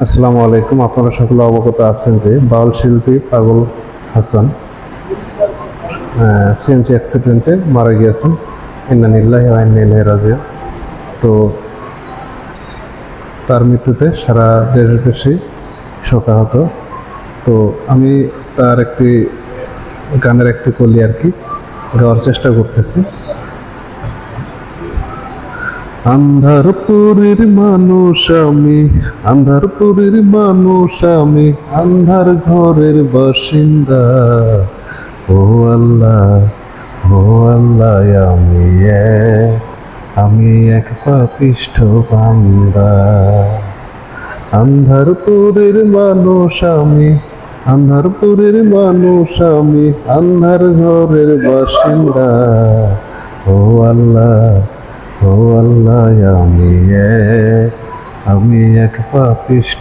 আসসালামু আলাইকুম। আপনারা সকলে অবগত আছেন যে বাউল শিল্পী পাগল হাসান সিএনজি অ্যাক্সিডেন্টে মারা গিয়েছেন। ইন্না লিল্লাহি ওয়া ইন্না ইলাইহি রাজিউন। তো তার মৃত্যুতে সারা দেশবাসী শোকাহত। তো আমি তার একটি গানের একটি কলি আর কি গাওয়ার চেষ্টা করতেছি। আন্ধারপুরীর মানুষ আমি, আন্ধারপুরীর মানুষ আমি, আন্ধার ঘরের বাসিন্দা। ও আল্লাহ, ও আল্লাহ, আমি এক পাপিষ্ঠ বান্দা। আন্ধারপুরের মানুষ আমি, আন্ধারপুরের মানুষ আমি, আন্ধার ঘরের বাসিন্দা। ও আল্লাহ, ও আল্লাহ, আমি এক পাপিষ্ঠ